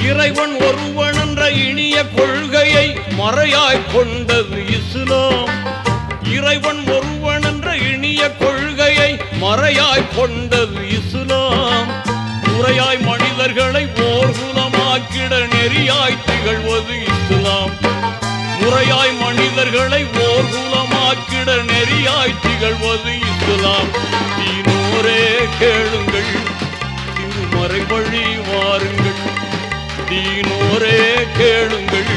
இறைவன் ஒருவன் என்ற இனிய கொள்கையை மறையாய் கொண்டது இஸ்லாம். இறைவன் ஒருவன் என்ற இனிய கொள்கையை மறையாய் கொண்டது இஸ்லாம். முறையாய் மனிதர்களை ஓர்குலமாக்கிட நெறியாய் திகழ்வது இஸ்லாம். முறையாய் மனிதர்களை ஓர்குலமாக்கிட நெறியாய் திகழ்வது இஸ்லாம். தீனோரே கேளுங்கள், திருமறை வழி வாருங்கள். தீனோரே கேளுங்கள்,